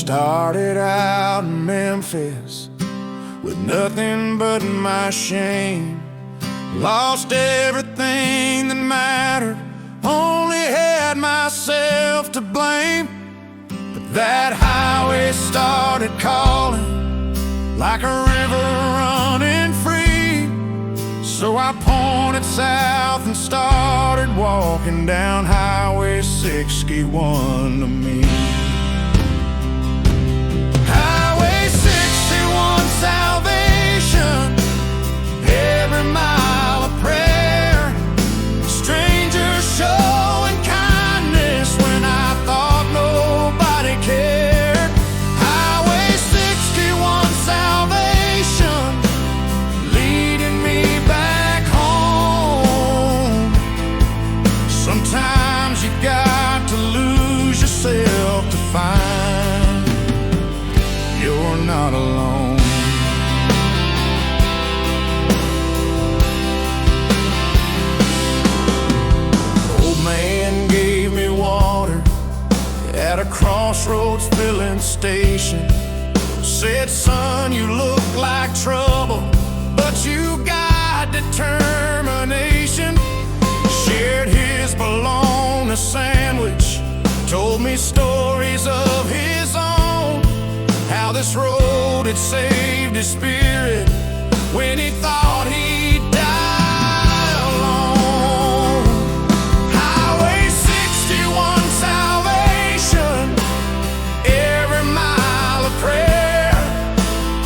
Started out in Memphis with nothing but my shame. Lost everything that mattered, only had myself to blame. But that highway started calling like a river running free. So I pointed south and started walking down Highway 61 to me. Highway 61, salvation, every mile a prayer. Strangers showing kindness when I thought nobody cared. Highway 61, salvation, leading me back home. Sometimes you got to lose yourself to find you're not alone. Old man gave me water at a crossroads filling station. Said, son, you look like trouble, but you got determination. Shared his bologna sandwich, told me stories of his own, how this road had saved his spirit when he thought he'd die alone. Highway 61, salvation, every mile a prayer.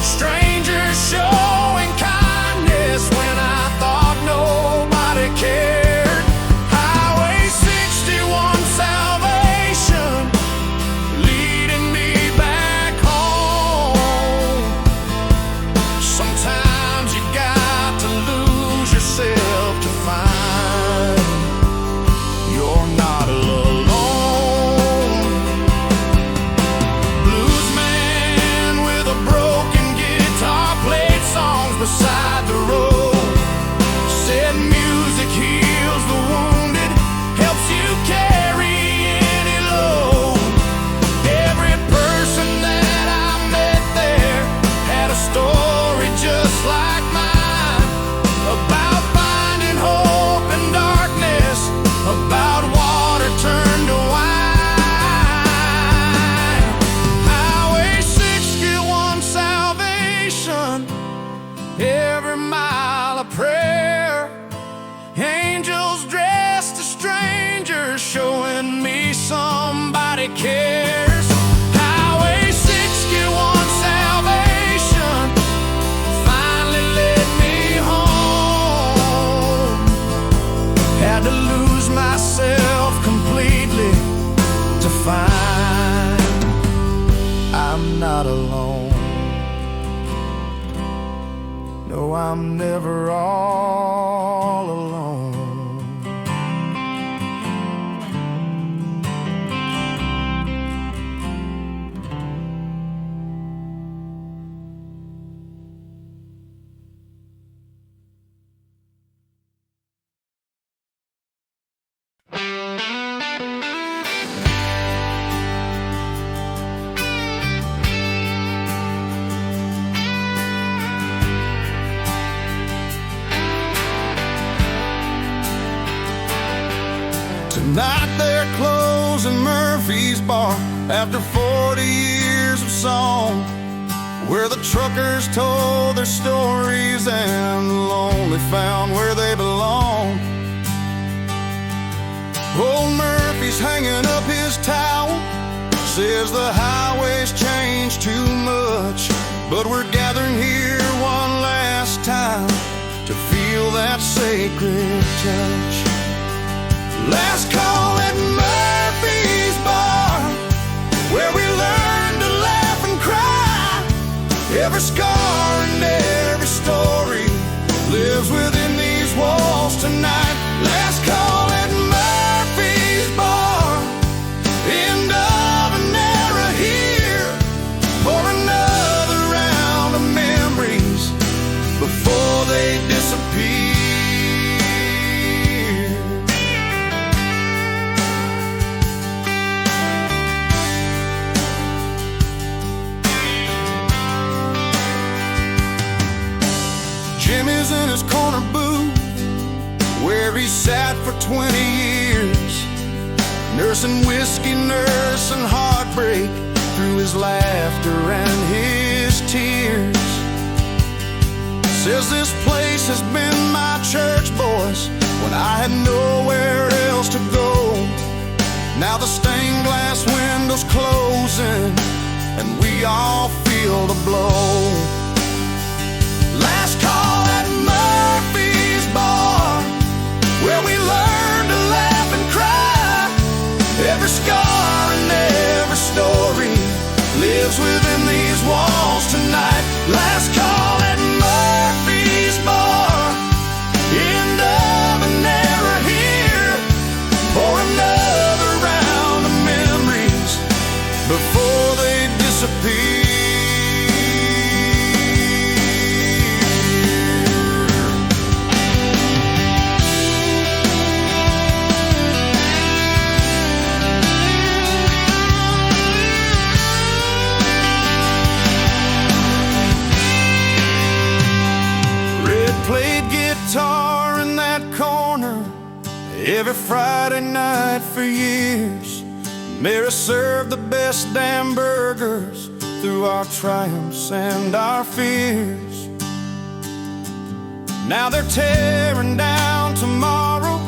Strangers showing kindness when I thought nobody cared. Highway 61, salvation, leading me back home. Sometimes you got to lose yourself to find you're not alone. Blues man with a broken guitar played songs beside the road. Said music heals the wounded, helps you carry any load. Every person that I met there had a story just like mine, about finding hope in darkness, about water turned to wine. Highway 61, salvation, every mile a prayer. Angels dressed as strangers, showing me somebody cares. Highway 61, salvation, finally led me home. Had to lose myself completely to find I'm not alone. No, I'm never all alone. Tonight they're closing Murphy's bar after 40 years of song, where the truckers told their stories and the lonely found where they belong. Old Murphy's hanging up his towel, says the highway's changed too much, but we're gathering here one last time to feel that sacred touch. Last call at Murphy's bar, where we learn to laugh and cry. Every scar and every story lives within these walls tonight. Last call at Murphy's bar, end of an era here, for another round of memories before they disappear. 20 years, nursing whiskey, nursing heartbreak through his laughter and his tears. Says this place has been my church, boys, when I had nowhere else to go. Now the stained glass windows closing, and we all feel the blow. Last call at Murphy's bar, where we learn to laugh and cry. Every scar and every story lives within these walls tonight. Last call at Murphy's bar, end of an era here, for another round of memories before they disappear. Played guitar in that corner every Friday night for years. Mary served the best damn burgers through our triumphs and our fears. Now they're tearing down tomorrow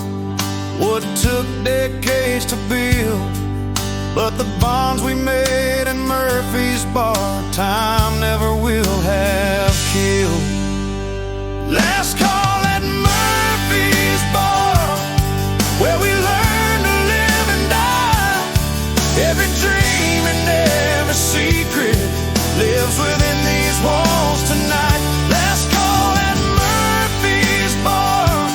what took decades to build, but the bonds we made in Murphy's bar, time never will have killed. Last call at Murphy's bar, where we learn to live and die. Every dream and every secret lives within these walls tonight. Last call at Murphy's bar,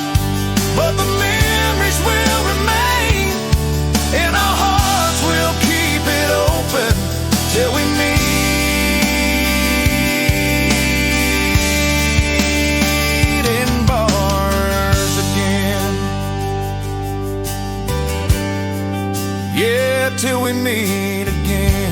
but the memories will remain. In our hearts we'll keep it open till we meet till we meet again.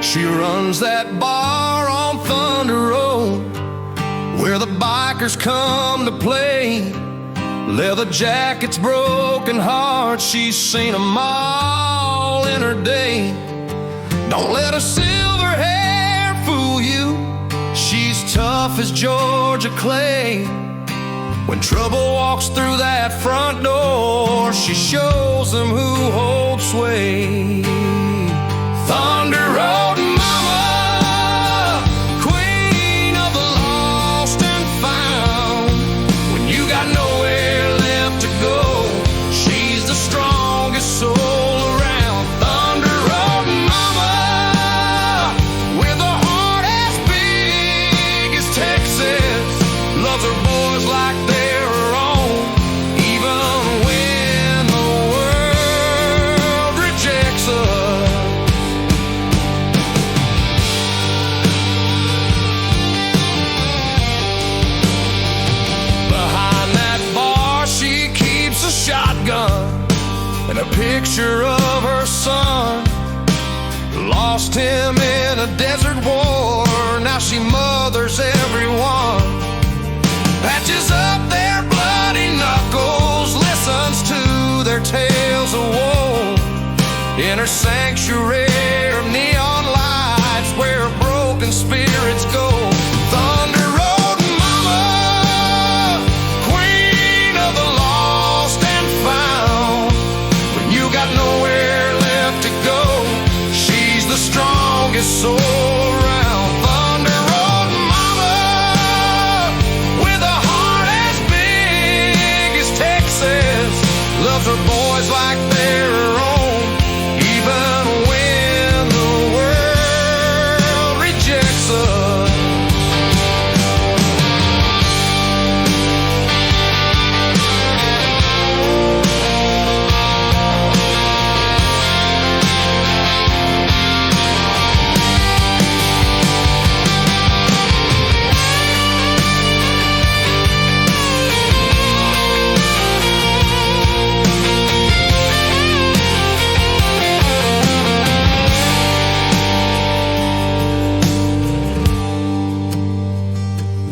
She runs that bar on Thunder Road, where the bikers come to play. Leather jackets, broken hearts, she's seen them all in her day. Don't let her silver hair fool you, she's tough as Georgia clay. When trouble walks through that front door, she shows them who holds sway. Thunder Road Mama, queen of the lost and found. When you got nowhere left to go, she's the strongest soul around. Thunder Road Mama, with a heart as big as Texas, loves her boys like their own, even when the world rejects us. Shotgun and a picture of her son. Lost him in a desert war, now she mothers everyone. Patches up their bloody knuckles, listens to their tales of woe. In her sanctuary of neon lights, where broken spirits go. Thunder Road Mama, queen of the lost and found. When you got nowhere left to go, she's the strongest soul around. Thunder Road Mama, with a heart as big as Texas, loves her boys like they're her own, even when the world rejects us.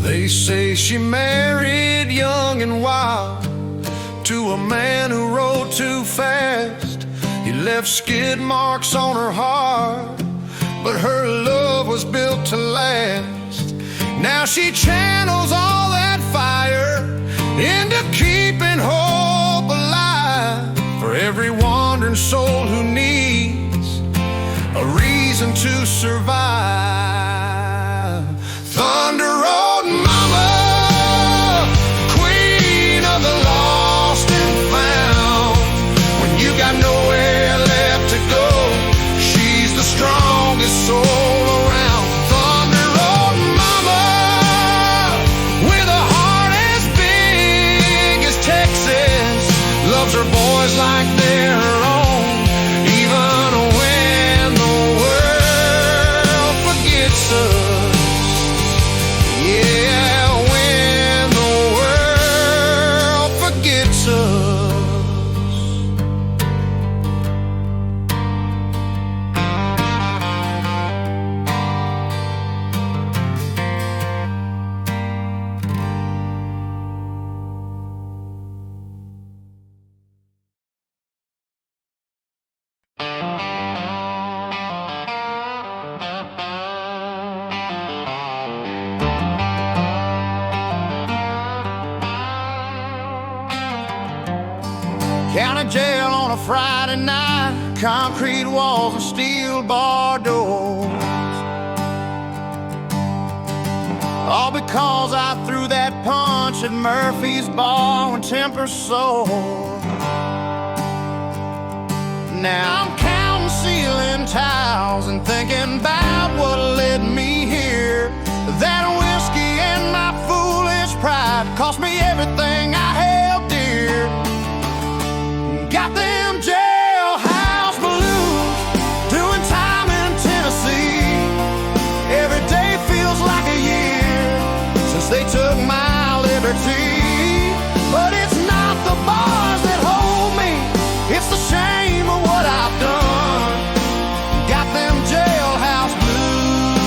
They say she married young and wild to a man who rode too fast. He left skid marks on her heart, but her love was built to last. Now she channels all that fire into keeping hope alive for every wandering soul who needs a reason to survive. Thunder Road Mama, queen of the lost and found. When you got nowhere left to go, she's the strongest soul around. Thunder Road Mama, with a heart as big as Texas, loves her boys like they're her own, even when the world forgets us. Yeah, when the world forgets us. County jail on a Friday night, concrete walls and steel bar doors. All because I threw that punch at Murphy's bar when temper sore. Now I'm counting ceiling tiles and thinking about what led me here. That whiskey and my foolish pride cost me everything I held dear. Got them jailhouse blues, doing time in Tennessee. Every day feels like a year since they took my liberty. But it's not the bars that hold me, it's the shame of what I've done. Got them jailhouse blues,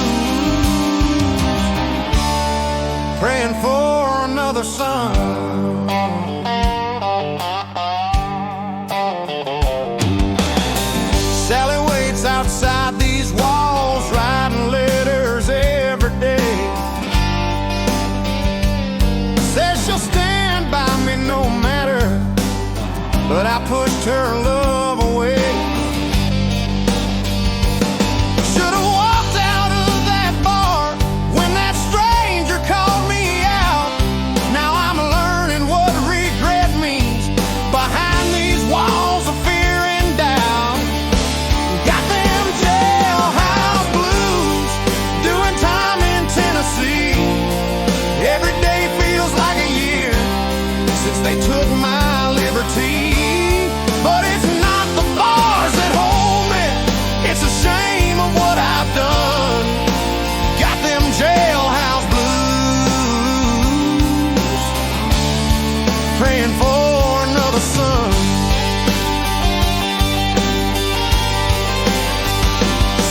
praying for another son. Sally waits outside these walls, writing letters every day. Says she'll stand by me no matter, but I pushed her love away. Should've walked out of that bar when that stranger called me out. Now I'm learning what regret means behind these walls of fear and doubt. Got them jailhouse blues, doing time in Tennessee. Every day feels like a year since they took my liberty. But it's not the bars that hold me, it's a shame of what I've done. Got them jailhouse blues, praying for another son.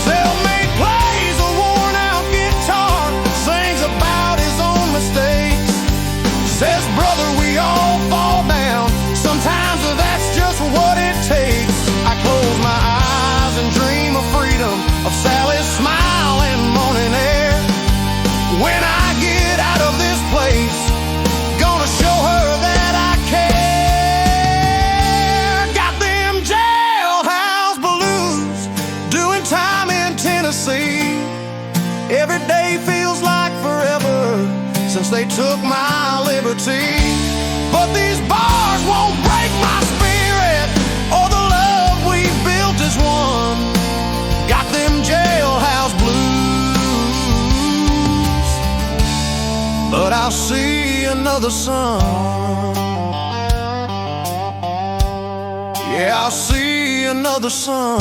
Self-made plays a worn-out guitar, sings about his own mistakes. Says, brother, we all fall down, sometimes that's just what it takes. I close my eyes and dream of freedom, of Sally's smile and morning air. When I get out of this place, gonna show her that I care. Got them jailhouse blues, doing time in Tennessee. Every day feels like forever since they took my liberty. But these bars won't break my spirit. I'll see another sun. Yeah, I'll see another sun.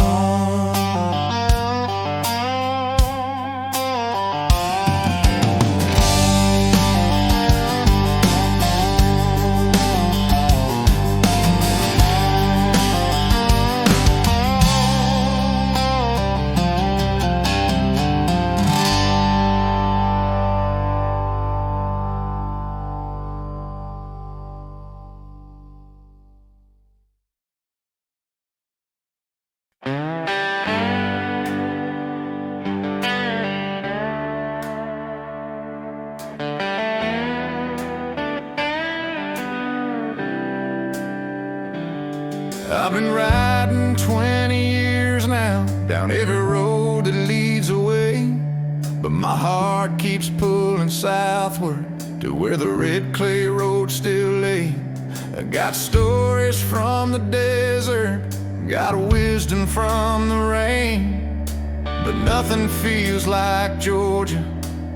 I've been riding 20 years now, down every road that leads away, but my heart keeps pulling southward to where the red clay road still lay. I got stories from the desert, got wisdom from the rain, but nothing feels like Georgia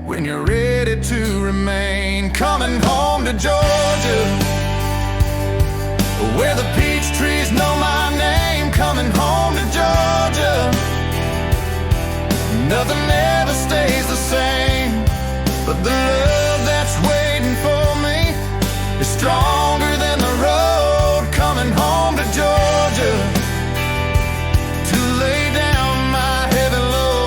when you're ready to remain. Coming home to Georgia, where the peach trees know my name. Coming home to Georgia, nothing ever stays the same, but the love that's waiting for me is stronger than the road. Coming home to Georgia to lay down my heavy load.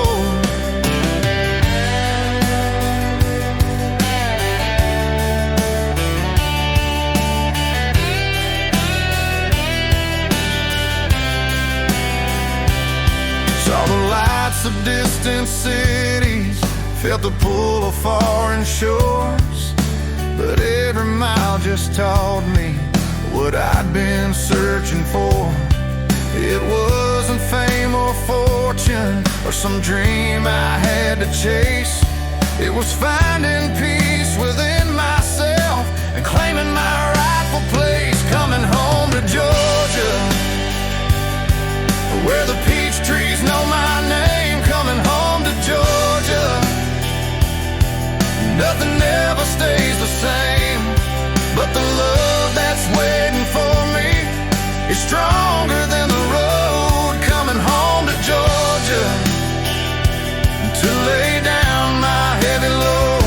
Saw the lights of distant cities, felt the pull of foreign shores, but every mile just taught me what I'd been searching for. It wasn't fame or fortune or some dream I had to chase. It was finding peace within myself and claiming my rightful place. Coming home to Georgia, where the peach trees know my name. Coming home to Georgia, nothing ever stays the same, but the love that's waiting for me is stronger than the road. Coming home to Georgia to lay down my heavy load.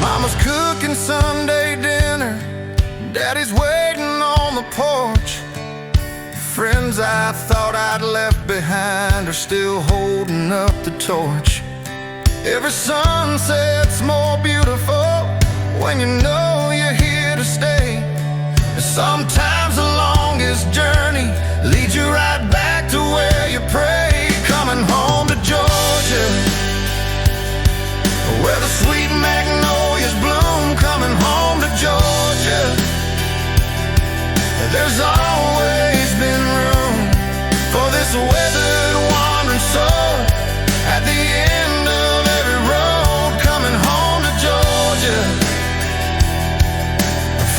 Mama's cooking Sunday dinner, Daddy's waiting on the porch. Friends I thought I'd left behind are still holding up the torch. Every sunset's more beautiful when you know you're here to stay. Sometimes the longest journey leads you right back to where you pray. Coming home to Georgia, where the sweet magnolias bloom. Coming home to Georgia, there's always been room for this weathered wandering soul at the end of every road. Coming home to Georgia,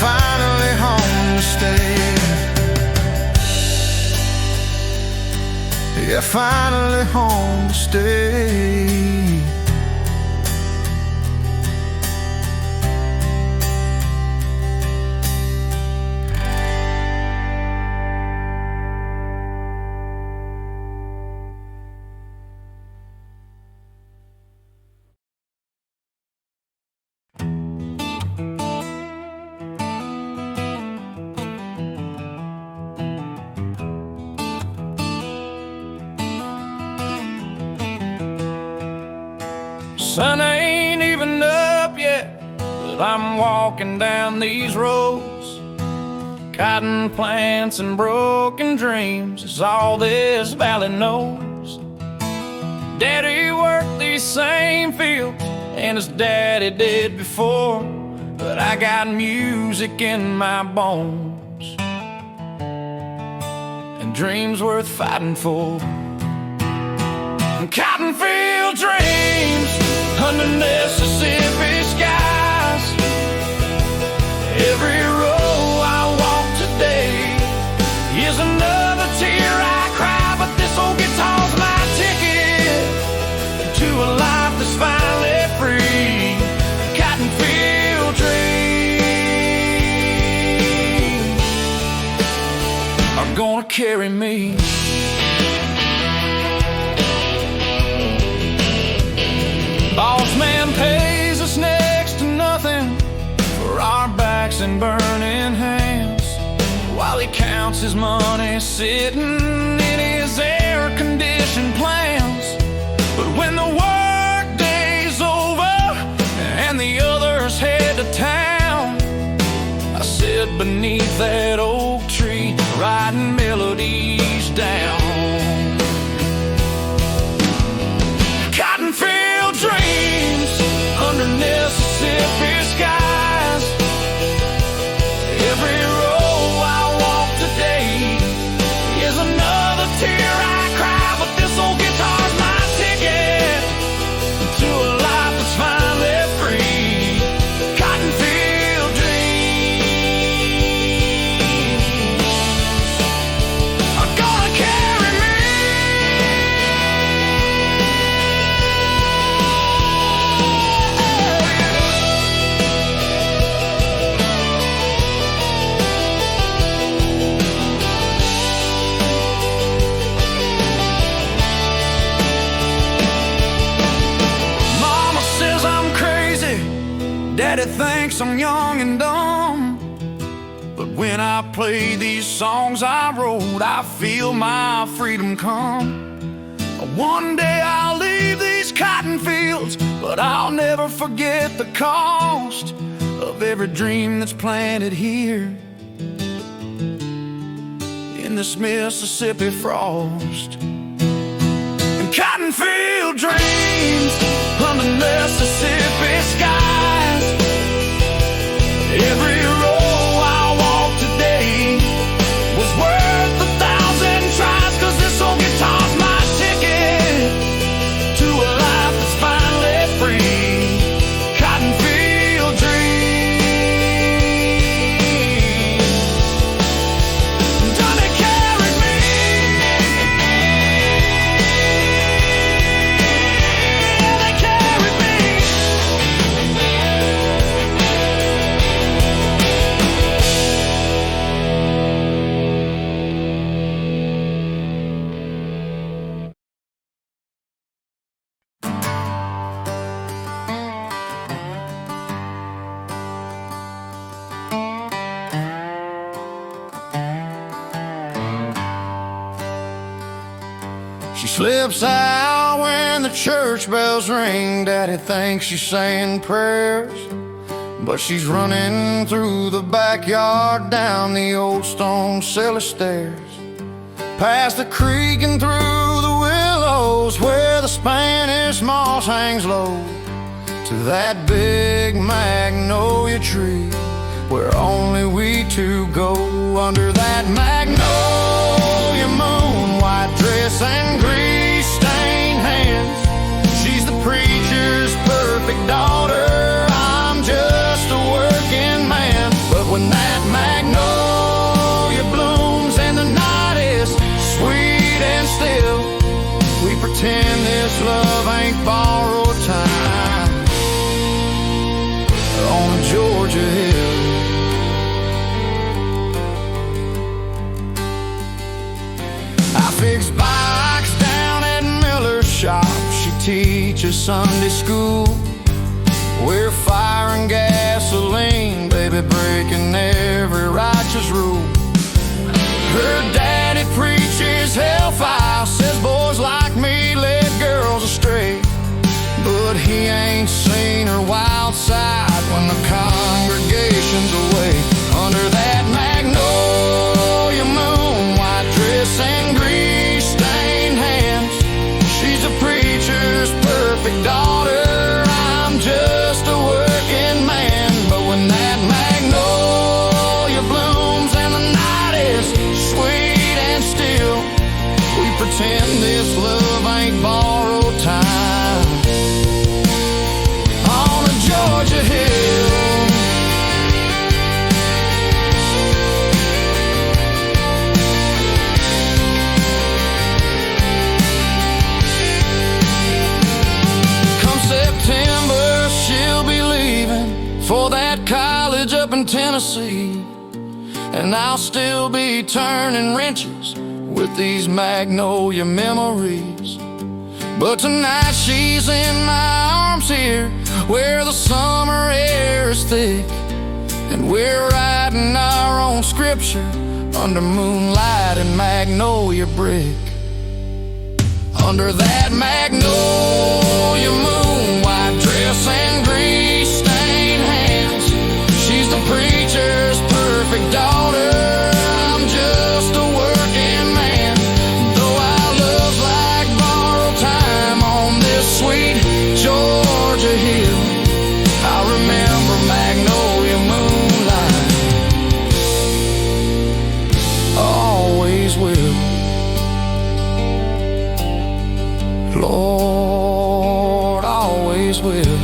finally home to stay. Yeah, finally home to stay. Sun ain't even up yet, but I'm walking down these roads. Cotton plants and broken dreams is all this valley knows. Daddy worked these same fields, and his daddy did before, but I got music in my bones and dreams worth fighting for. Cotton field dreams under Mississippi skies. Every road carry me. Boss man pays us next to nothing for our backs and burning hands, while he counts his money sitting in his air-conditioned plans. But when the work day's over and the others head to town, I sit beneath that oak tree writing melodies down. Cotton field dreams under Mississippi skies. Every row I walk today is another tear I cry, but this old guitar's my ticket to a life that's finally free. Cotton field dreams are gonna carry me. Mama says I'm crazy, Daddy thinks I'm young and dumb, but when I play these songs I wrote, I feel my freedom come. One day I'll leave these cotton fields, but I'll never forget the cost of every dream that's planted here in this Mississippi frost. And cotton field dreams under Mississippi skies. Every row I walk today was worth 1,000 tries, 'cause this old guitar's my ticket to a life that's finally free. Cotton field dreams done it carry me. They carry me. She slips out when the church bells ring. Daddy thinks she's saying prayers, but she's running through the backyard, down the old stone cellar stairs, past the creek and through the willows where the Spanish moss hangs low, to that big magnolia tree where only we two go. Under that magnolia moon, white dress and grease-stained hands, she's the preacher's perfect daughter. I'm just a working man. But when that magnolia blooms and the night is sweet and still, we pretend this love ain't borrowed time on a Georgia hill. I fix bikes down at Miller's shop. She teaches Sunday school. We're fire and gasoline, baby, breaking every righteous rule. Her daddy preaches hellfire, says boys like me led girls astray, but he ain't seen her wild side when the congregation's away. Under that magnolia moon, white dress and grease-stained hands, she's a preacher's perfect daughter. I'm just a working man. But when that magnolia blooms and the night is sweet and still, we pretend this love ain't borrowed time on a Georgia hill. Come September, she'll be leaving for that college up in Tennessee, and I'll still be turning wrenches with these magnolia memories. But tonight she's in my arms here, where the summer air is thick, and we're writing our own scripture under moonlight and magnolia brick. Under that magnolia moon, white dress and grease-stained hands, she's the preacher's perfect daughter. I'm just a working man, though our love's like borrowed time on this sweet Georgia hill. I remember magnolia moonlight, always will. Lord, always will.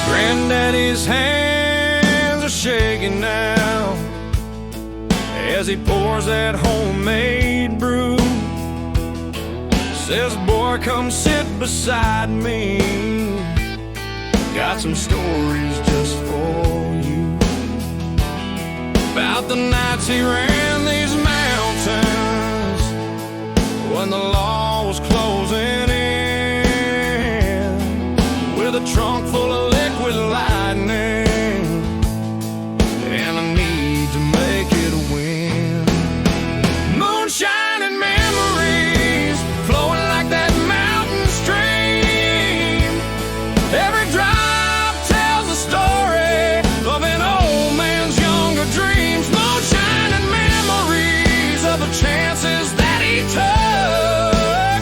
Granddaddy's hands are shaking now as he pours that homemade brew. Says, boy, come sit beside me, got some stories just for you, about the nights he ran these mountains when the law was closing in, with a trunk full of liquid lightning and a need to make it win. Moonshine and memories flowing like that mountain stream. Every drop tells a story of an old man's younger dreams. Moonshine and memories of the chances that he took,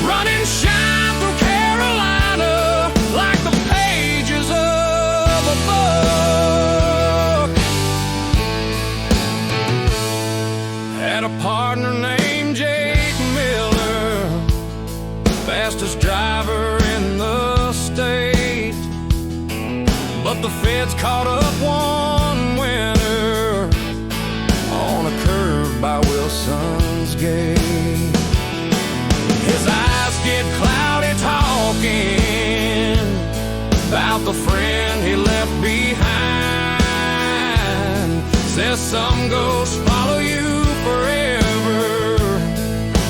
running shine through Carolina like the pages of a book. Had a partner named Jake Miller, fastest driver in the state, but the feds caught up one winter on a curve by Wilson's Gate. His eyes get cloudy talking about the friend he left behind. Says some ghosts follow you forever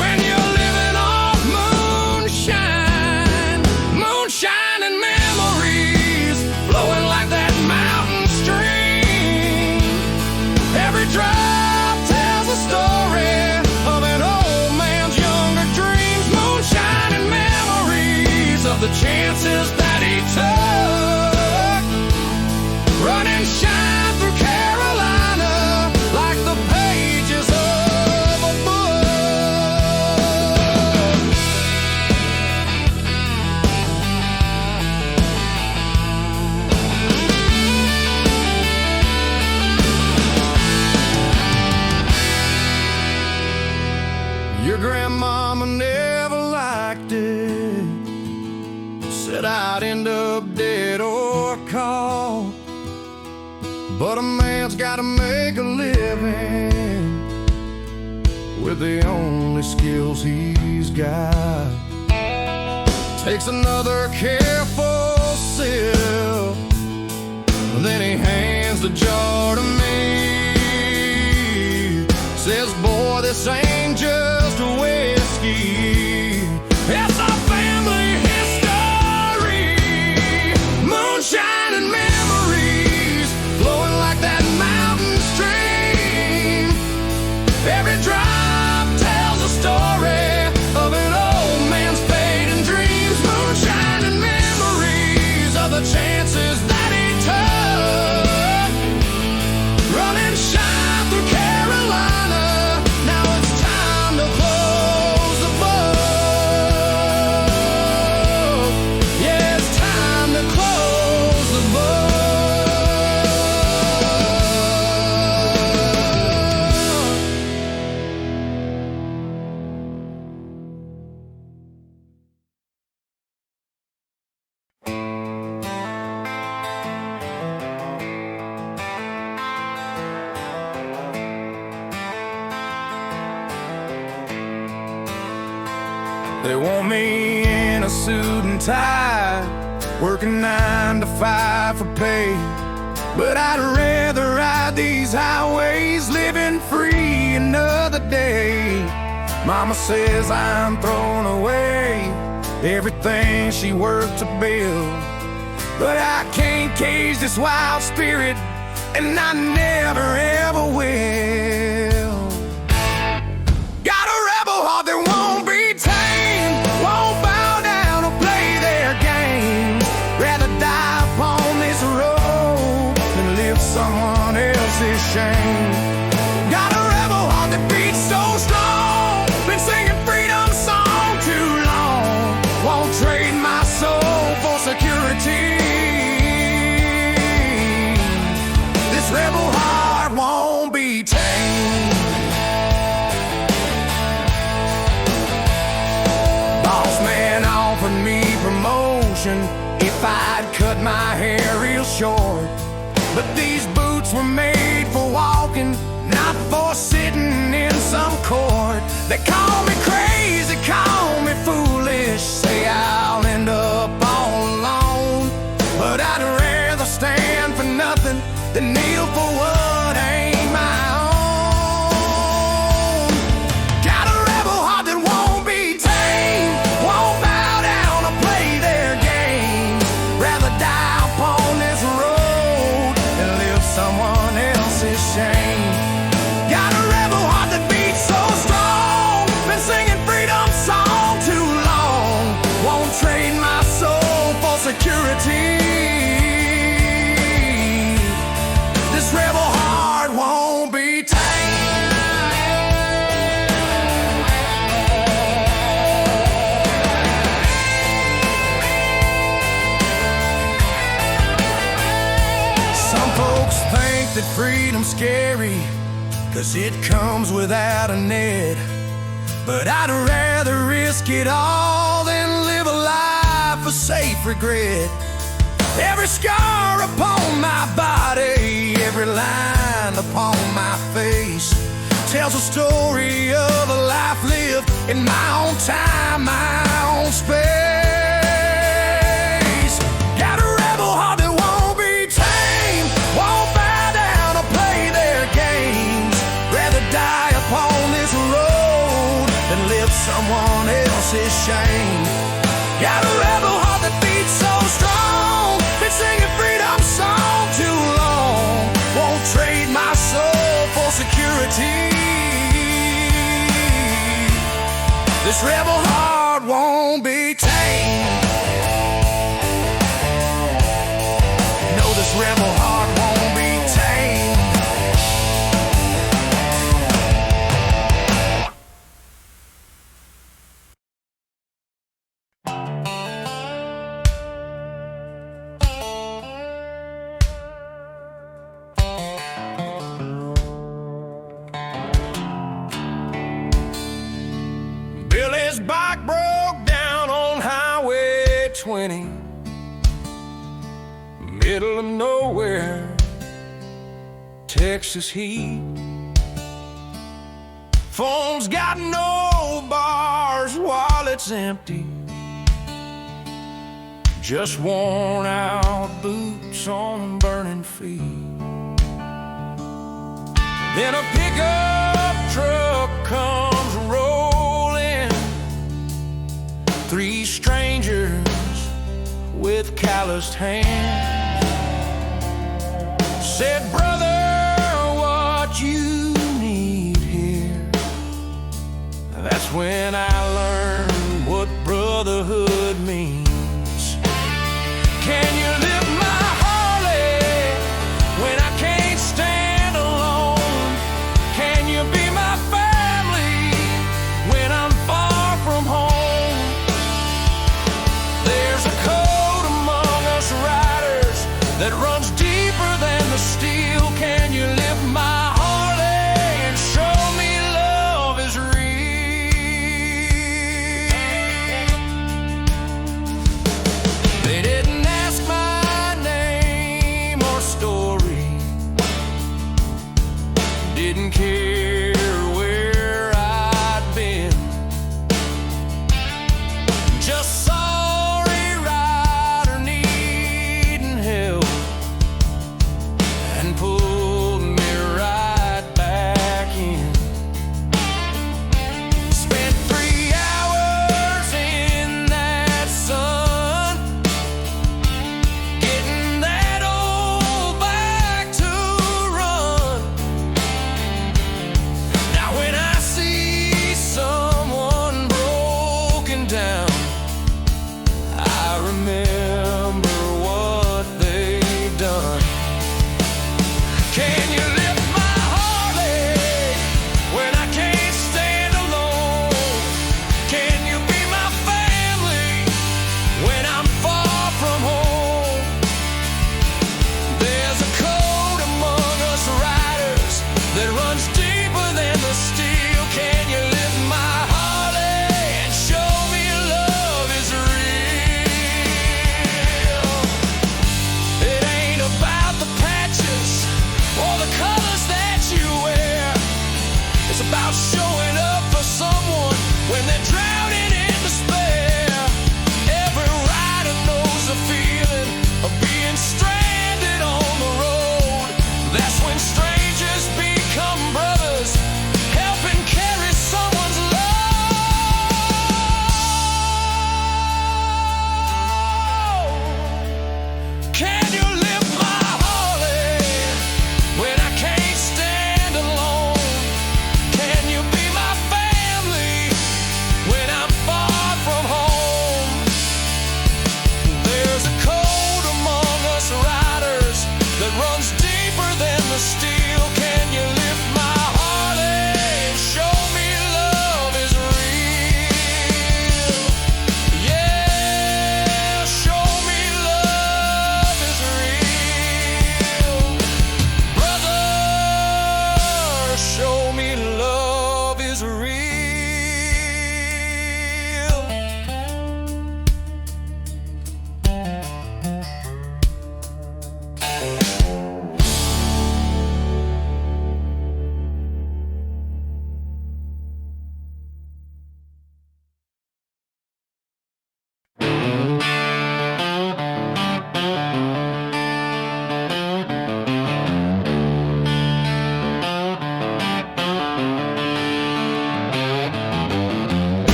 when you're living off moonshine. Moonshine and memories flowing like that mountain stream. Every drop tells a story of an old man's younger dreams. Moonshine and memories of the chances that he took, running shine through Carolina like the pages of a book. Your grandmama never liked it, said I'd end up dead or caught, but a man's gotta make a living with the only skills he's got. Takes another careful sip, then he hands the jar to me. Says, boy, this ain't just a whiskey, it's our family history. Moonshine and memories flowing like that mountain stream. Every drop tells a story of an old man's fading dreams. Moonshine and memories of the chances that he took, They want me in a suit and tie, working 9 to 5 for pay. But I'd rather ride these highways, living free another day. Mama says I'm throwing away everything she worked to build, but I can't cage this wild spirit, and I never ever will. Got a rebel heart that won't be tamed, won't bow down or play their game. Rather die upon this road than live someone else's shame. Got a rebel heart that beats so strong, been singing freedom song too long. Won't trade my soul for security. This rebel heart won't be tamed. Boss man offered me promotion if I'd cut my hair real short, but these boots were made for walking, not for sitting in some court. They call me crazy, call me foolish, say I'll end up all alone, but I'd rather stand for nothing than kneel for what ain't my own. Got a rebel heart that won't be tamed, won't bow down or play their game. Rather die upon this road than live someone else's shame. Got a rebel heart that beats so strong, been singing freedom song too long. Won't trade my soul for security. This rebel heart won't be tamed. Some folks think that freedom's scary, 'cause it comes without a net. But I'd rather risk it all than live a life of safe regret. Every scar upon my body, every line upon my face tells a story of a life lived in my own time, my own space. Got a rebel heart that won't be tamed, won't bow down or play their games. Rather die upon this road than live someone else's shame. Got a rebel heart that beats so strong, been singing freedom song too long. Won't trade my soul for security. This rebel heart won't be tamed. No, this rebel heart won't be tamed. Billy's bike broke down on Highway 20, middle of nowhere, Texas heat. Phone's got no bars, wallet's empty, just worn out boots on burning feet. Then a pickup truck comes rolling, 3 strangers with calloused hands. Said, brother, what you need here? That's when I learned what brotherhood means. Can you lift my Harley when I can't stand alone? Can you be my family when I'm far from home? There's a code among us riders that runs deeper than the steel. Can you lift my Harley and show me love is real? They didn't ask my name or story, didn't care where I'd been.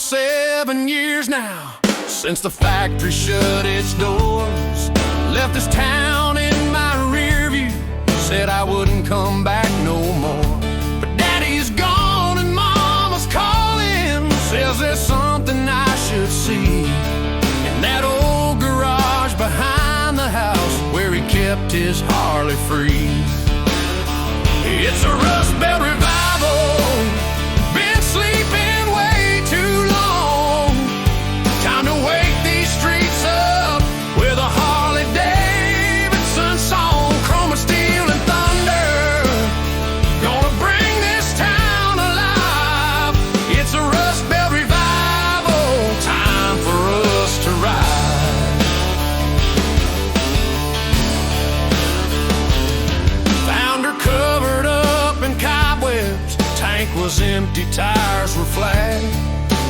7 years now since the factory shut its doors, left this town in my rear view, said I wouldn't come back no more. But Daddy's gone and Mama's calling, says there's something I should see in that old garage behind the house where he kept his Harley free. It's a Rust Belt revival, been sleeping way too long. Time to wake these streets up with a Harley Davidson song. Chrome and steel and thunder, gonna bring this town alive. It's a Rust Belt revival, time for us to ride. Found her covered up in cobwebs, tank was empty, tires were flat,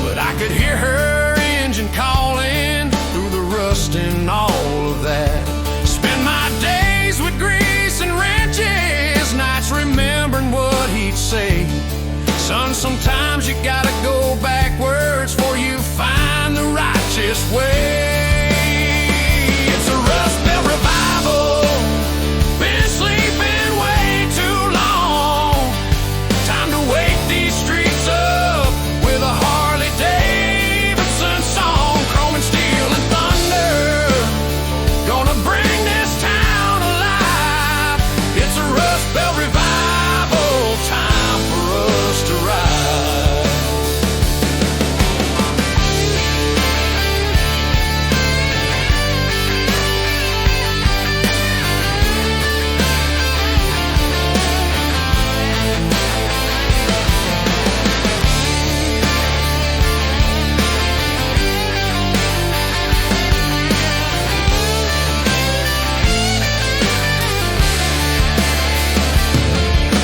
but I could hear her engine calling through the rust and all of that. Spend my days with grease and wrenches, nights remembering what he'd say. Son, sometimes you gotta go backwards before you find the righteous way. It's a Rust Belt revival, been sleeping way too long. Time to wake these streets up with a Harley Davidson song. Chrome and steel and thunder, gonna bring this town alive. It's a Rust Belt revival, time for us to ride.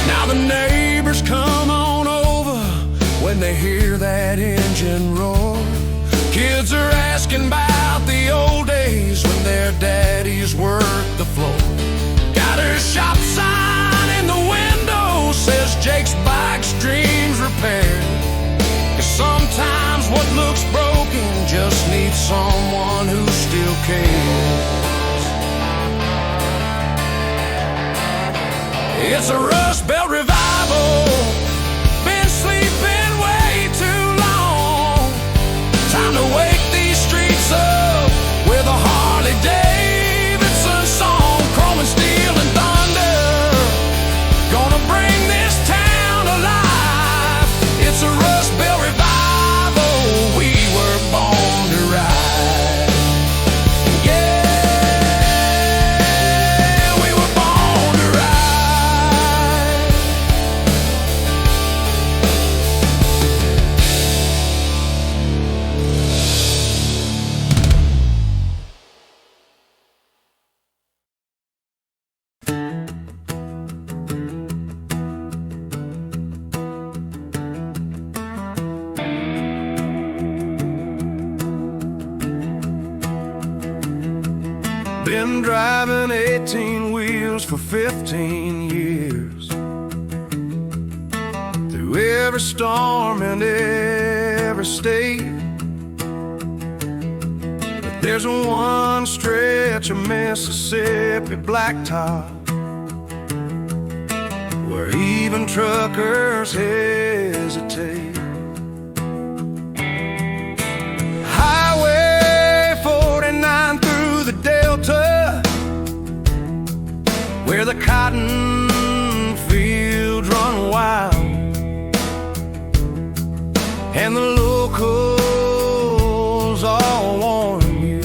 Now the neighbors come on over when they hear that engine roar. Kids are asking about the old days when their daddies worked the floor. Got her shop sign in the window, says Jake's bike's dreams repaired. 'Cause sometimes what looks broken just needs someone who still cares. It's a Rust Belt revival, been sleeping way too long. Time to wake these streets up with a Harley Davidson song. Chrome and steel and thunder, gonna bring this town alive. It's a Rust Belt revival, we were born to ride. Yeah, we were born to ride. Been driving 18 wheels for 15 years, through every storm and every state. But there's one stretch of Mississippi blacktop where even truckers hesitate. Highway 49 through the Delta, where the cotton fields run wild, and the locals all warn you,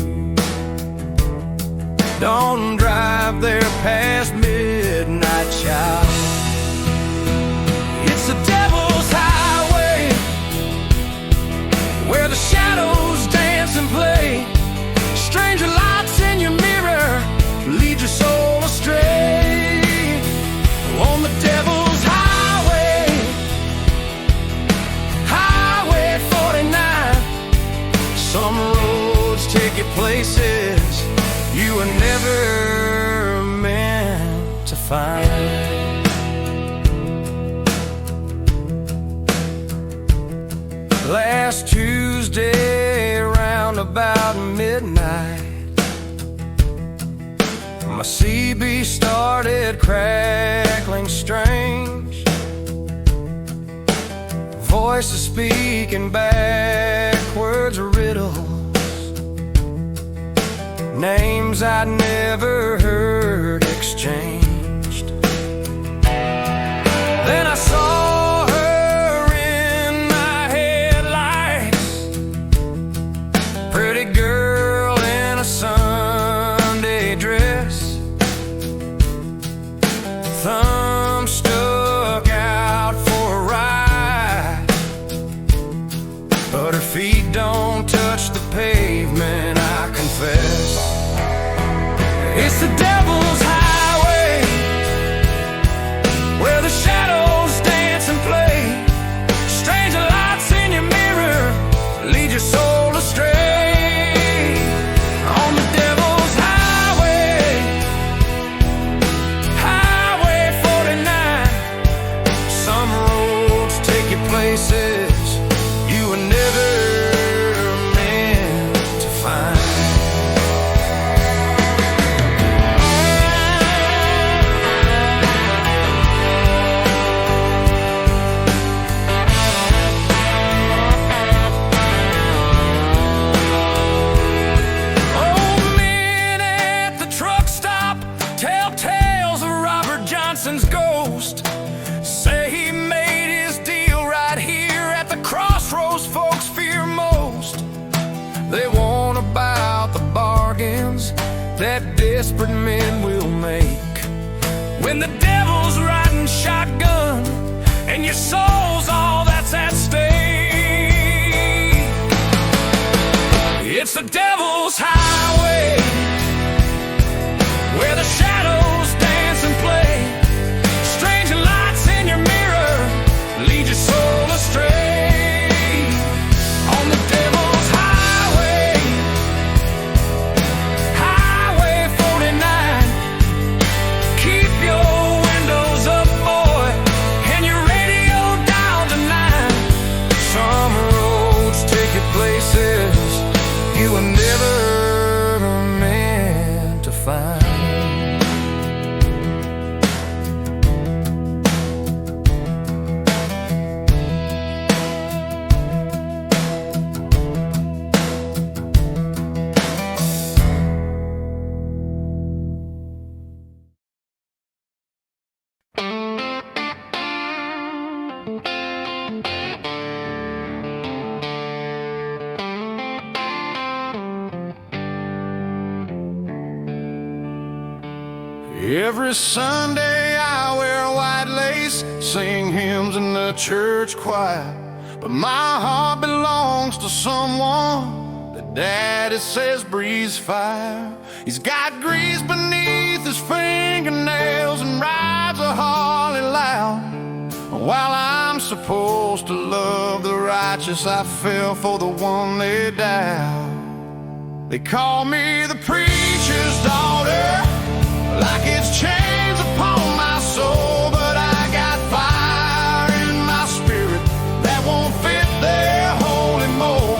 don't drive there past midnight, child. It's the devil's highway, where the shadows dance and play. Stranger lights in your mirror lead your soul astray. On the devil's highway, Highway 49, some roads take you places you were never meant to find. Last Tuesday My CB started crackling strange, voices speaking backwards riddles, names I'd never heard exchanged. Then I saw her in my headlights, pretty girl in a Sunday dress, thumb stuck out for a ride, but her feet don't touch the pavement, I confess. It's the devil's highway, where the shadows dance and play. Strange lights in your mirror lead your soul astray. On the devil's highway, Highway 49, some roads take you places you were never meant to find. Old men at the truck stop tell tales of Robert Johnson's ghost. Say he made his deal right here at the crossroads folks fear most. They warn about the bargains that desperate men will make when the devil's riding shotgun and your soul's all that's at stake. It's the devil's highway, where the shadows dance and play. Strange lights in your mirror lead your soul astray. On the devil's highway, Highway 49, keep your windows up, boy, and your radio down to 9. Some roads take you places you were never meant to find. Every Sunday I wear white lace, sing hymns in the church choir, but my heart belongs to someone that Daddy says breathes fire. He's got grease beneath his fingernails and rides a Harley loud. While I'm supposed to love the righteous, I fell for the one they doubt. They call me the preacher's daughter, like it's chains upon my soul, but I got fire in my spirit that won't fit their holy mold.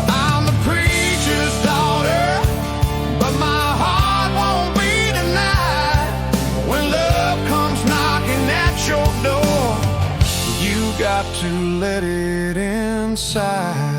I'm the preacher's daughter, but my heart won't be denied. When love comes knocking at your door, you got to let it inside.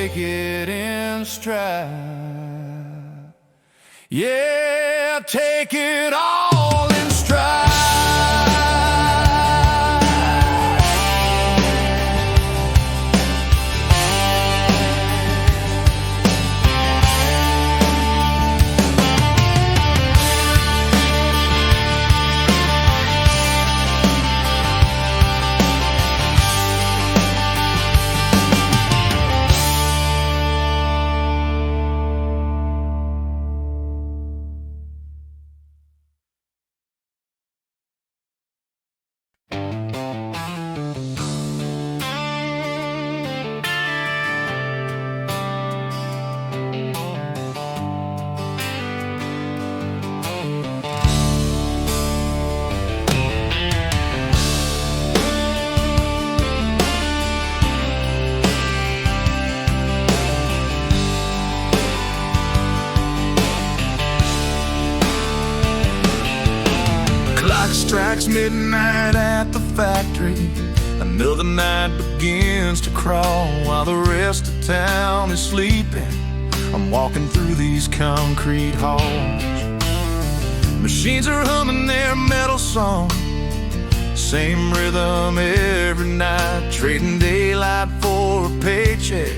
take it in stride. Yeah, take it all in stride. Strikes midnight at the factory. Another night begins to crawl while the rest of town is sleeping. I'm walking through these concrete halls. Machines are humming their metal song, same rhythm every night, trading daylight for a paycheck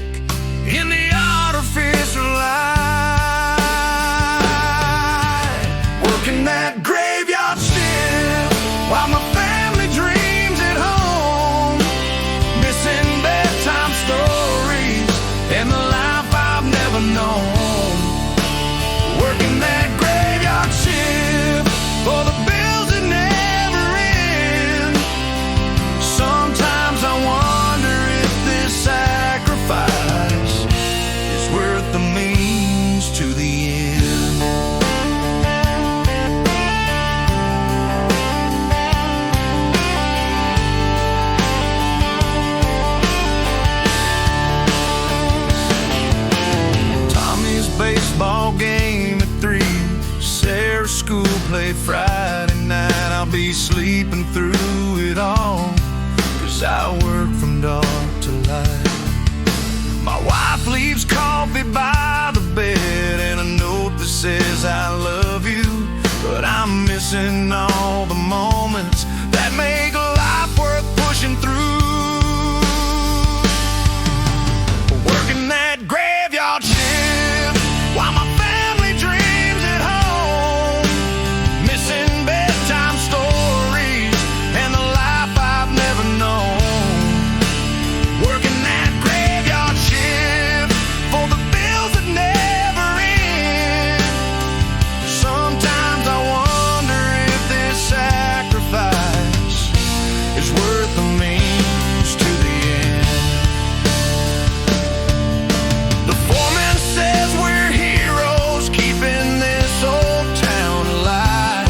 in the artificial light. Working that graveyard shift while my family dreams at home, missing bedtime stories and the life I've never known. Working that graveyard shift for the bills that never end. Sometimes I wonder if this sacrifice is worth the means to the end. Baseball game at 3, Sarah's school play Friday night. I'll be sleeping through it all, 'cause I work from dark to light. My wife leaves coffee by the bed and a note that says I love you, but I'm missing all the moments that make life worth pushing through. Working that graveyard shift while my family dreams at home, missing bedtime stories and the life I've never known. Working that graveyard shift for the bills that never end. Sometimes I wonder if this sacrifice is worth the means to the end. The foreman says we're heroes keeping this old town alive,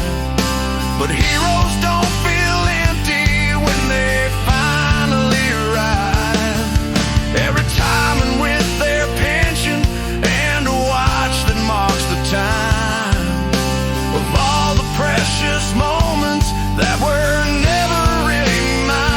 but heroes don't feel empty when they finally arrive. Every time and with their pension and a watch that marks the time of all the precious moments that were never really mine.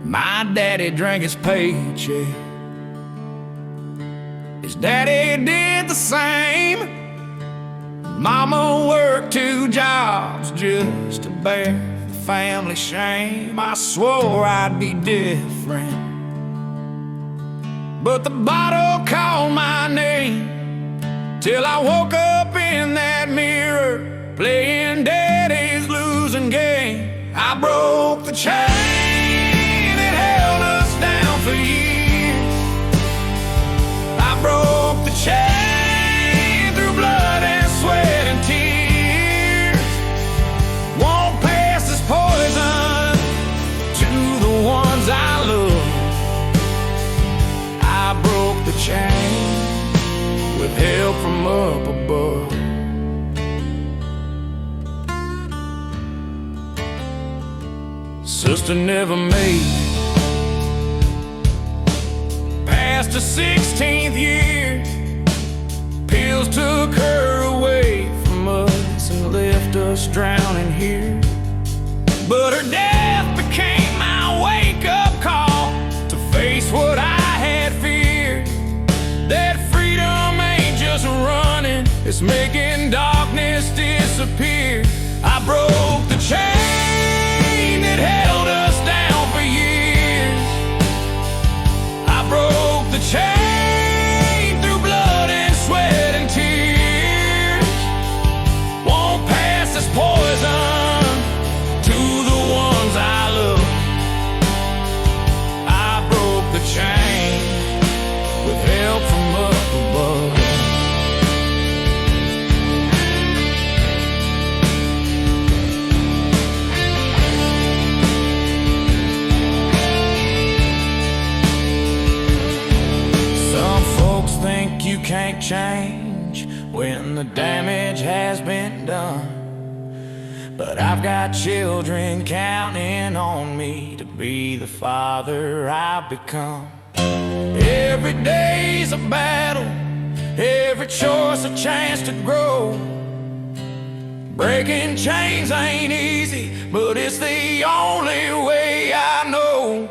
My daddy drank his paycheck. His daddy did the same. Mama worked 2 jobs just to bear the family shame. I swore I'd be different, but the bottle called my name. Till I woke up in that mirror, playing daddy's losing game. I broke the chain that held us down for years. I broke the chain through blood and sweat and tears. Won't pass this poison to the ones I love. I broke the chain with help from up above. Sister never made it past her 16th year. Pills took her away from us and left us drowning here. But her death became my wake-up call to face what I had feared. That freedom ain't just running, it's making darkness disappear. I broke the chain that held us down for years. I broke the chain through blood and sweat and tears. Won't pass this poison to the ones I love. I broke the chain with help from up above. You can't change when the damage has been done, but I've got children counting on me to be the father I've become. Every day's a battle, every choice a chance to grow. Breaking chains ain't easy, but it's the only way I know.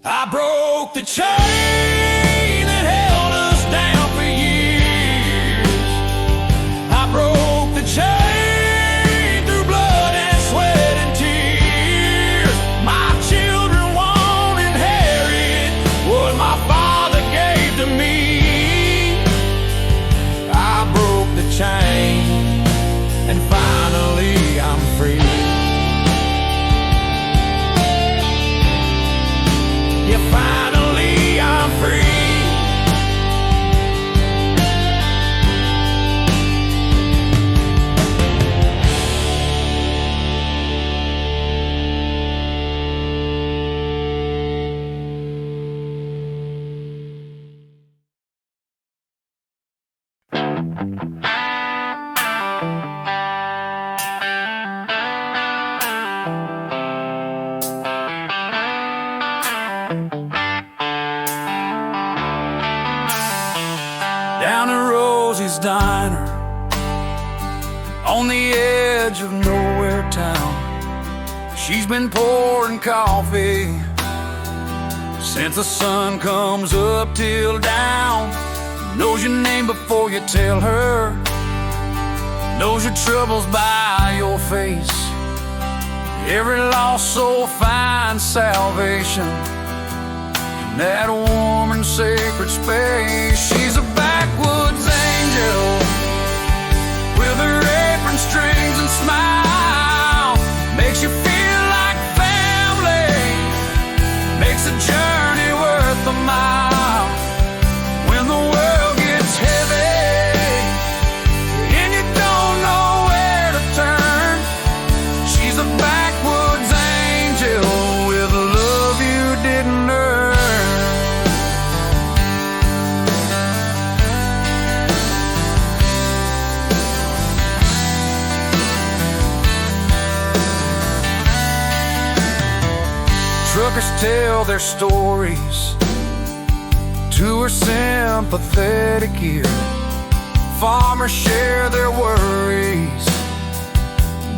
I broke the chain that held us down for years. I broke the chain through blood and sweat and tears. My children won't inherit what my father gave to me. I broke the chain and finally I'm free. Yeah, finally I'm free. Down at Rosie's Diner on the edge of nowhere town, she's been pouring coffee since the sun comes up till down. Knows your name before you tell her, knows your troubles by your face. Every lost soul finds salvation in that warm and sacred space. She's a backwoods angel with her apron strings and smile. Makes you feel like family, makes the journey worth the mile. When the world gets heavy and you don't know where to turn, she's a backwoods angel with love you didn't earn. Truckers tell their stories to her sympathetic ear. Farmers share their worries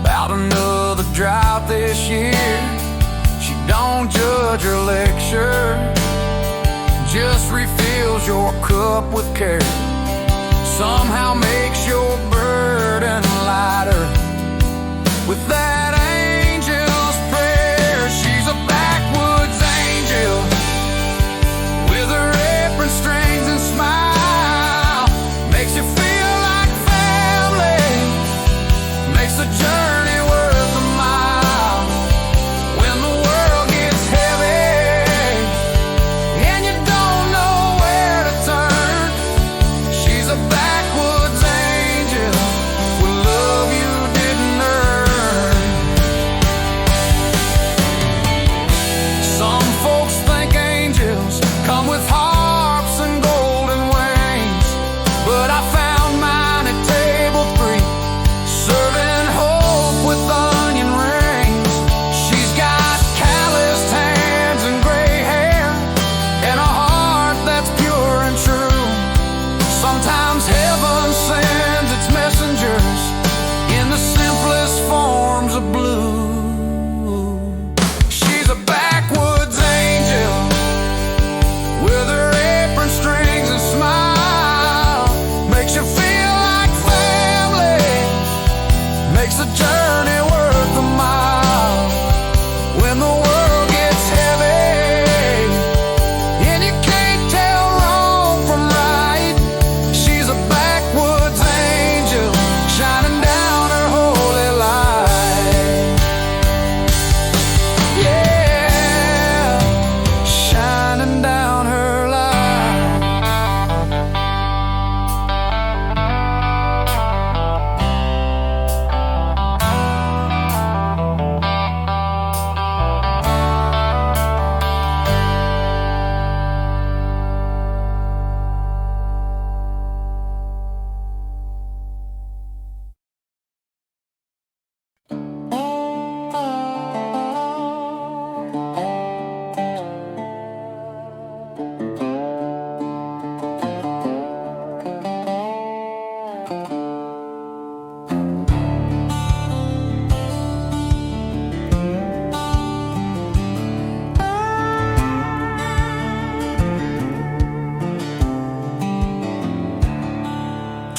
about another drought this year. She don't judge or lecture, just refills your cup with care. Somehow makes your burden lighter with that angel's prayer. She's a backwoods angel with her apron strings and smile. Makes you feel like family, makes the journey worth the mile. When the world gets heavy and you don't know where to turn, she's a backwoods angel with love you didn't earn. Some folks think angels come with harps and golden wings, but I found mine at table 3, serving hope with onion rings. She's got calloused hands and gray hair and a heart that's pure and true. Sometimes heaven sends its messengers in the simplest forms of blue. She's a backwoods angel with her apron strings and smile. Makes you feel like family, makes the journey worth the mile. When the world gets heavy and you can't tell wrong from right, she's a backwoods angel shining down her holy light. Yeah, shining down her light.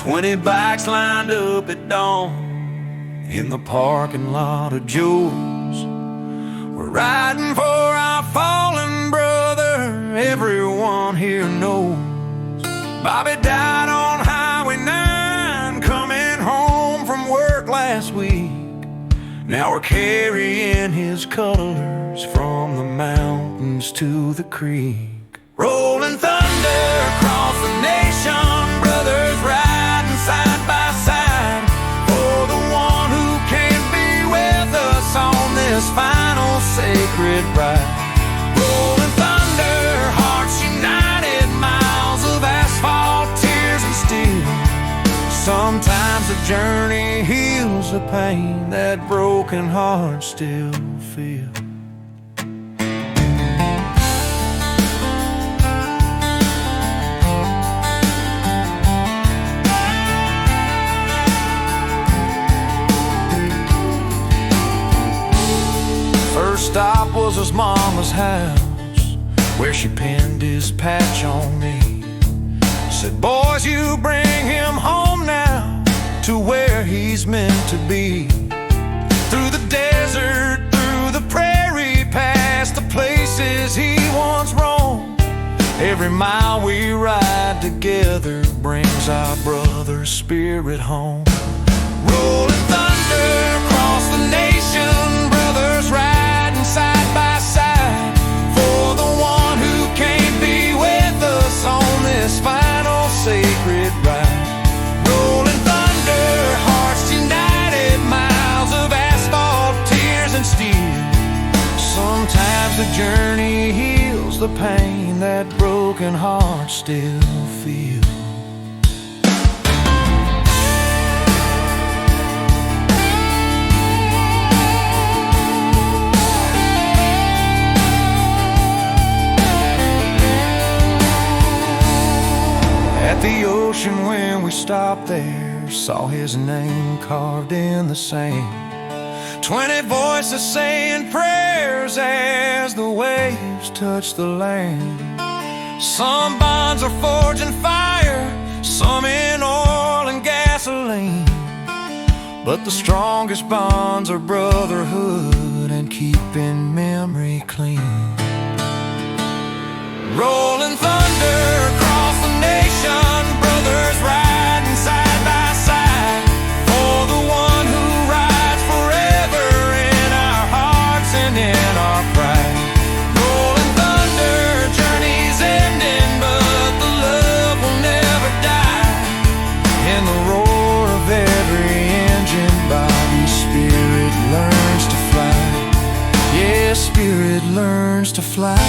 "20 bikes lined up at dawn in the parking lot of Joe's. We're riding for our fallen brother, everyone here knows. Bobby died on Highway 9 coming home from work last week. Now we're carrying his colors from the mountains to the creek. Rolling thunder across the nation, brothers riding side by side for the one who can't be with us on this final sacred ride. Rolling thunder, hearts united, miles of asphalt, tears and steel. Sometimes the journey heals the pain that broken hearts still feel. First stop was his mama's house, where she pinned his patch on me. Said, "Boys, you bring him home now to where he's meant to be. Through the desert, through the prairie, past the places he once roamed. Every mile we ride together brings our brother's spirit home." Rolling thunder across the nation, brothers riding side by side for the one who can't be with us on this final sacred ride. Rolling thunder, hearts united, miles of asphalt, tears and steel. Sometimes the journey heals the pain that broken hearts still feel. At the ocean when we stopped there, saw his name carved in the sand. 20 voices saying prayers as the waves touch the land. Some bonds are forged in fire, some in oil and gasoline, but the strongest bonds are brotherhood and keeping memory clean. Rolling thunder across the nation, brothers riding side by side, for the one who rides forever in our hearts and in our pride. Rolling thunder, journey's ending, but the love will never die. In the roar of every engine, Bobby's spirit learns to fly. Yeah, spirit learns to fly.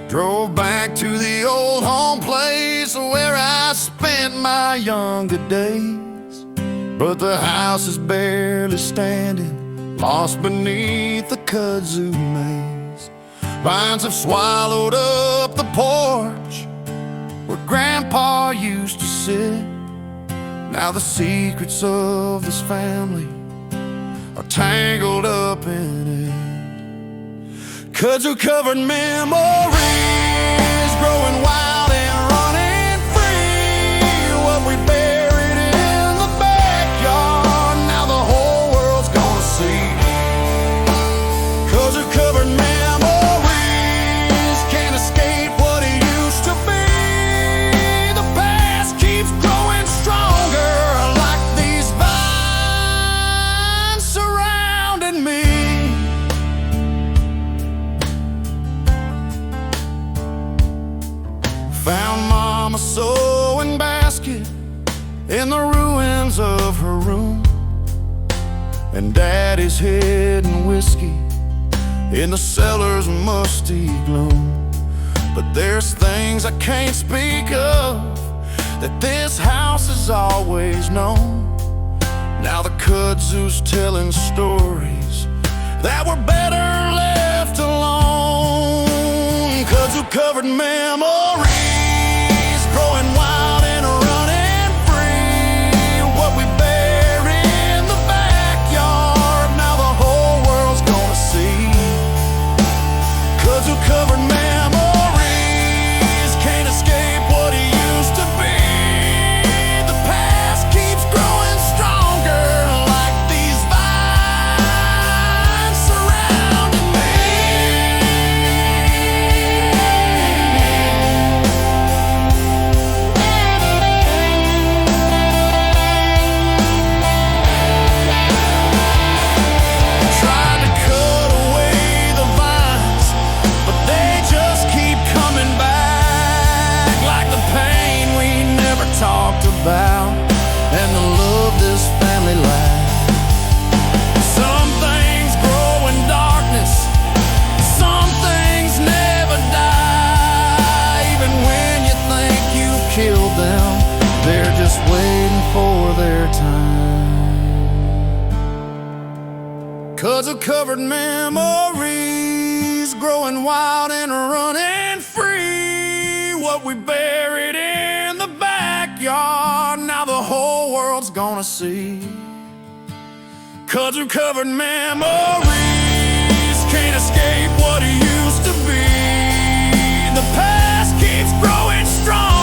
Drove back to the old home place where I spent my younger days, but the house is barely standing, lost beneath the kudzu maze. Vines have swallowed up the porch where Grandpa used to sit. Now the secrets of this family are tangled up in it. Kudzu-covered memories growing wild and running free. What we buried in the backyard, now the whole world's gonna see. Kudzu-covered memories can't escape what it used to be. The past keeps growing stronger like these vines surrounding me. Found Mama's sewing basket in the ruins of her room, and Daddy's hidden whiskey in the cellar's musty gloom. But there's things I can't speak of that this house has always known. Now the kudzu's telling stories that were better left alone. Kudzu-covered memories growing wild and running free. What we bury in the backyard, now the whole world's gonna see. Kudzu-covered memories can't escape what it used to be. The past keeps growing stronger like these vines surrounding me. Trying to cut away the vines, but they just keep coming back, like the pain we never talked about and the love this family lacked. Some things grow in darkness, some things never die. Even when you think you've killed them, they're just waiting for their time. Kudzu-covered memories growing wild and running free. What we buried in the backyard, now the whole world's gonna see. Kudzu-covered memories can't escape what it used to be. The past keeps growing stronger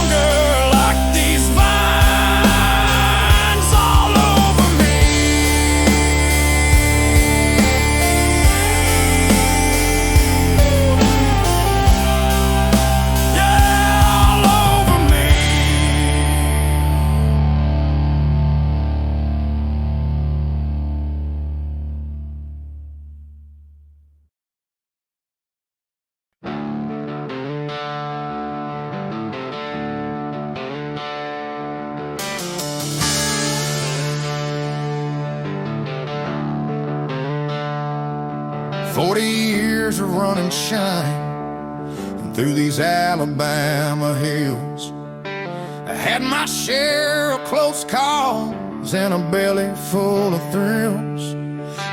40 years of running shine through these Alabama hills. I had my share of close calls and a belly full of thrills,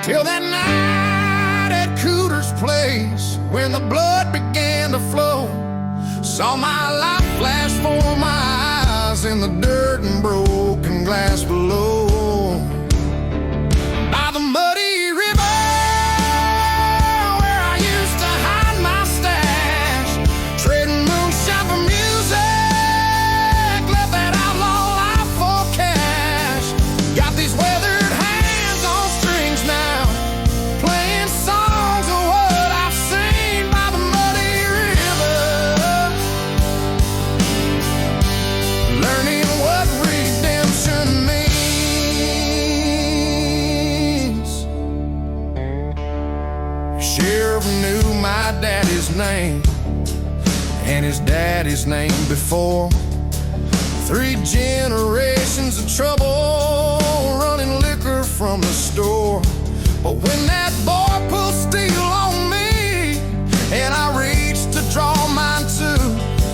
till that night at Cooter's place, when the blood began to flow. Saw my life flash before my eyes in the dirt and broken glass below. By the muddy river where I used to hide my stash, trading moonshine for music, left that outlaw life for cash. Got these weathered hands on strings now, playing songs of what I've seen by the muddy river, learning what redemption means. Sheriff knew my daddy's name and his daddy's name before. 3 generations of trouble, running liquor from the store. But when that boy pulled steel on me and I reached to draw mine too,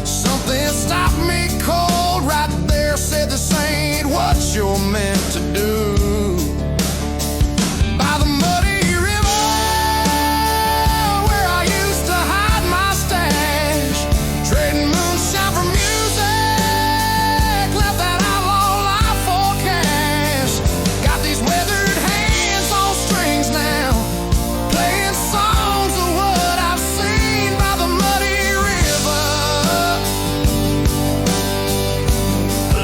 something stopped me cold right there, said this ain't what you're meant to do. By the muddy river where I used to hide my stash, trading moonshine for music, left that outlaw life for cash. Got these weathered hands on strings now, playing songs of what I've seen by the muddy river,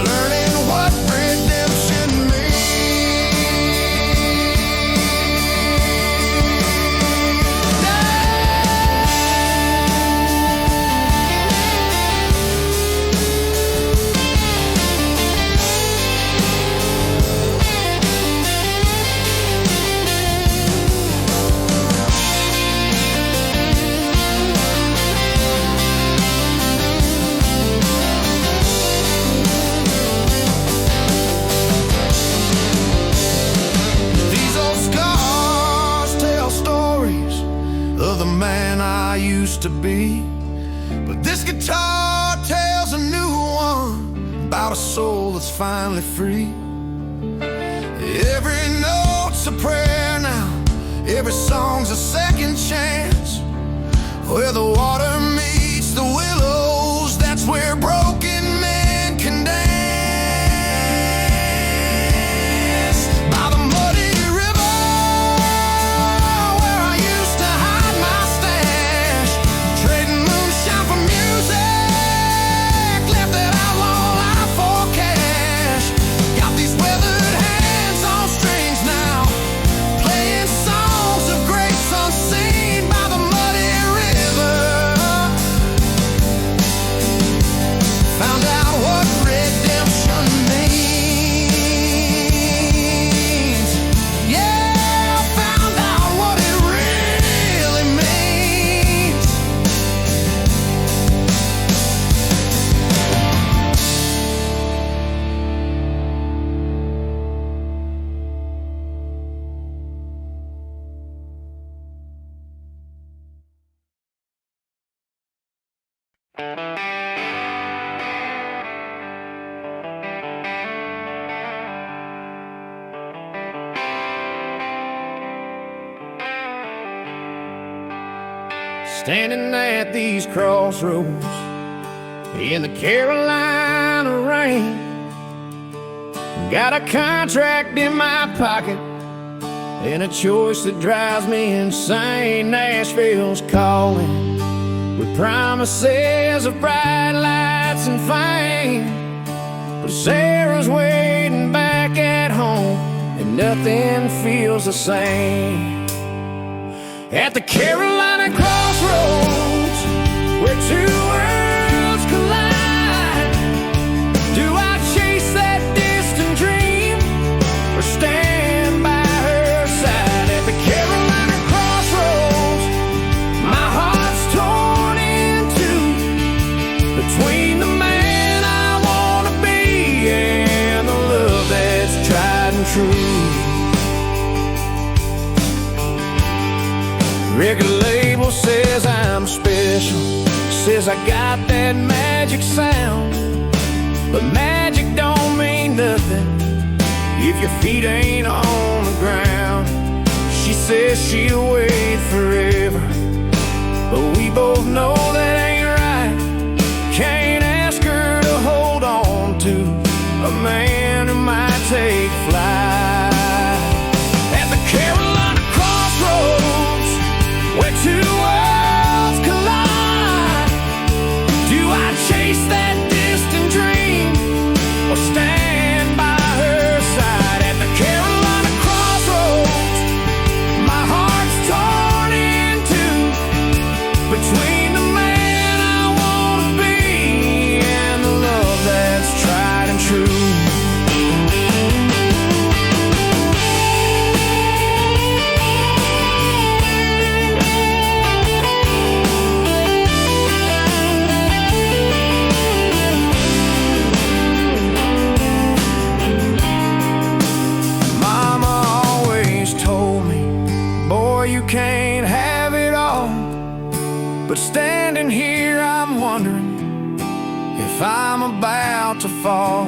learning what redemption These old scars tell stories of the man I used to be, but this guitar tells a new one about a soul that's finally free. Every note's a prayer now, every song's a second chance. Where the water meets the willows, that's where broken men can dance. By the muddy river where I used to hide my stash, trading moonshine for music, left that outlaw life for cash. Got these weathered hands on strings now, playing songs of grace unseen by the muddy river. Found out what redemption means. Yeah, found out what it really means. Standing at these crossroads in the Carolina rain, got a contract in my pocket and a choice that drives me insane. Nashville's calling with promises of bright lights and fame, but Sarah's waiting back at home and nothing feels the same. At the Carolina crossroads where 2 worlds collide, do I chase that distant dream or stand by her side? At the Carolina crossroads, my heart's torn in two, between the man I wanna be and the love that's tried and true. Record label says I'm special, says I got that magic sound. But magic don't mean nothing if your feet ain't on the ground. She says she'll wait forever, but we both know that ain't right. Can't ask her to hold on to a man who might take flight. At the Carolina crossroads, where two worlds collide, do I chase that distant dream or stand by her side? At the Carolina crossroads, my heart's torn in two, between the man I wanna be and the love that's tried and true. You can't have it all, but standing here I'm wondering if I'm about to fall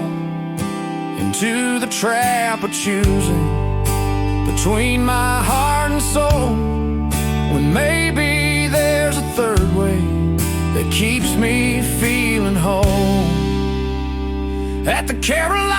into the trap of choosing between my heart and soul, when maybe there's a third way that keeps me feeling whole. At the Carolina